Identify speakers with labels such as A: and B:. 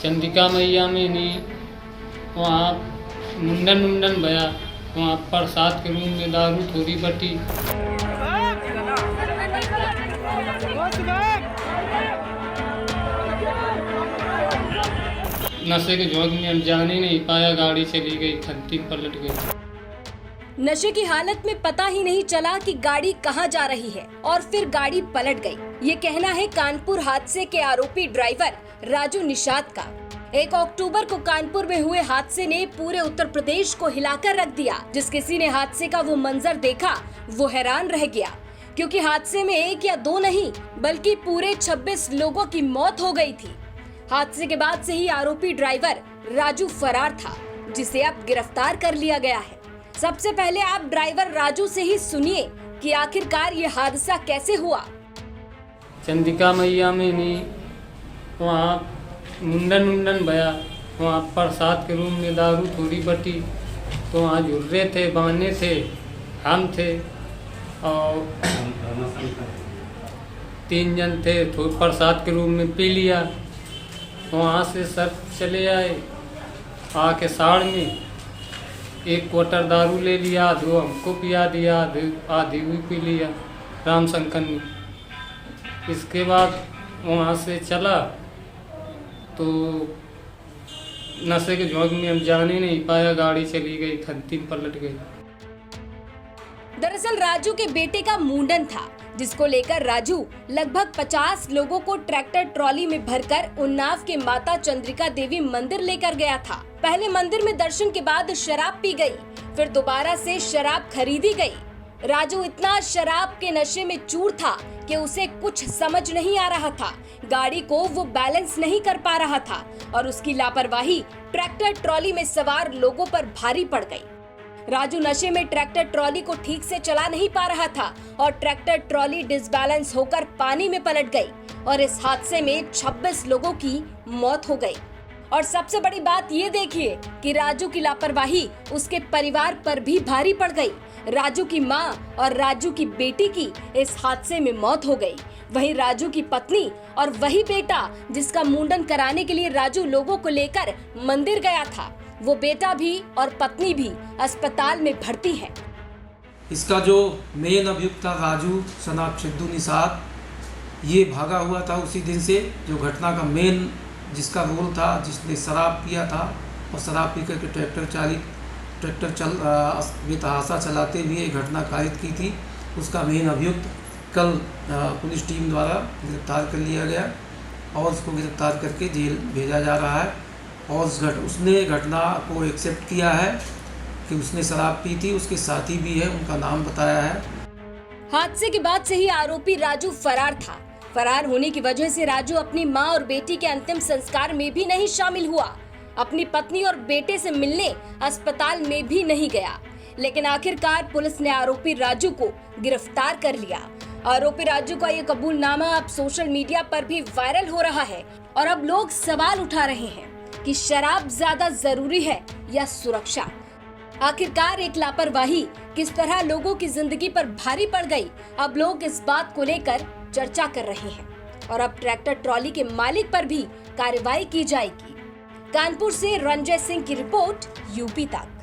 A: चंदिका मैया में नहीं वहाँ मुंडन भया। वहाँ प्रसाद के रूम में दारू थोड़ी बटी। नशे के झोंक में हम जान ही नहीं पाया, गाड़ी चली गई, खंती पलट गई।
B: नशे की हालत में पता ही नहीं चला कि गाड़ी कहां जा रही है और फिर गाड़ी पलट गई। ये कहना है कानपुर हादसे के आरोपी ड्राइवर राजू निषाद का। 1 अक्टूबर को कानपुर में हुए हादसे ने पूरे उत्तर प्रदेश को हिलाकर रख दिया। जिस किसी ने हादसे का वो मंजर देखा वो हैरान रह गया, क्योंकि हादसे में 1 या 2 नहीं बल्कि पूरे 26 लोगों की मौत हो गई थी। हादसे के बाद से ही आरोपी ड्राइवर राजू फरार था, जिसे अब गिरफ्तार कर लिया गया है। सबसे पहले आप ड्राइवर राजू से ही सुनिए कि आखिरकार ये हादसा कैसे हुआ।
A: चंदिका मैया में नहीं वहाँ मुंडन भया। वहाँ प्रसाद के रूम में दारू थोड़ी बटी, तो वहाँ झुर्रे थे, बहाने थे, हम थे और 3 जन थे। तो प्रसाद के रूम में पी लिया। वहाँ से सब चले आए, आके साड़ में 1 क्वार्टर दारू ले लिया, 2 हमको पिया दिया, आधी भी पी लिया राम शंकर ने। इसके बाद वहाँ से चला तो नशे के झोंक में हम जान ही नहीं पाया, गाड़ी चली गई, खंती पलट गई।
B: दरअसल राजू के बेटे का मुंडन था, जिसको लेकर राजू लगभग 50 लोगों को ट्रैक्टर ट्रॉली में भरकर उन्नाव के माता चंद्रिका देवी मंदिर लेकर गया था। पहले मंदिर में दर्शन के बाद शराब पी गई, फिर दोबारा से शराब खरीदी गई। राजू इतना शराब के नशे में चूर था कि उसे कुछ समझ नहीं आ रहा था। गाड़ी को वो बैलेंस नहीं कर पा रहा था और उसकी लापरवाही ट्रैक्टर ट्रॉली में सवार लोगों पर भारी पड़ गई। राजू नशे में ट्रैक्टर ट्रॉली को ठीक से चला नहीं पा रहा था और ट्रैक्टर ट्रॉली डिसबैलेंस होकर पानी में पलट गई और इस हादसे में 26 लोगों की मौत हो गई। और सबसे बड़ी बात ये देखिए कि राजू की लापरवाही उसके परिवार पर भी भारी पड़ गई। राजू की मां और राजू की बेटी की इस हादसे में मौत हो गई। वहीं राजू की पत्नी और वही बेटा जिसका मुंडन कराने के लिए राजू लोगों को लेकर मंदिर गया था, वो बेटा भी और पत्नी भी अस्पताल में भर्ती है।
C: इसका जो मेन अभियुक्त था राजू सनाब सिद्धू निषाद, ये भागा हुआ था उसी दिन से। जो घटना का मेन जिसका रोल था, जिसने शराब पिया था और शराब पी करके ट्रैक्टर बेतहाशा चलाते हुए ये घटना कारित की थी, उसका मेन अभियुक्त कल पुलिस टीम द्वारा गिरफ्तार कर लिया गया और उसको गिरफ्तार करके जेल भेजा जा रहा है। और उसने घटना को एक्सेप्ट किया है कि उसने शराब पी थी, उसके साथी भी है, उनका नाम बताया है।
B: हादसे के बाद से ही आरोपी राजू फरार था। फरार होने की वजह से राजू अपनी मां और बेटी के अंतिम संस्कार में भी नहीं शामिल हुआ। अपनी पत्नी और बेटे से मिलने अस्पताल में भी नहीं गया। लेकिन आखिरकार पुलिस ने आरोपी राजू को गिरफ्तार कर लिया। आरोपी राजू का ये कबूलनामा अब सोशल मीडिया पर भी वायरल हो रहा है और अब लोग सवाल उठा रहे हैं कि शराब ज्यादा जरूरी है या सुरक्षा। आखिरकार एक लापरवाही किस तरह लोगों की जिंदगी पर भारी पड़ गई, अब लोग इस बात को लेकर चर्चा कर रहे हैं और अब ट्रैक्टर ट्रॉली के मालिक पर भी कार्रवाई की जाएगी। कानपुर से रंजय सिंह की रिपोर्ट, यूपी तक।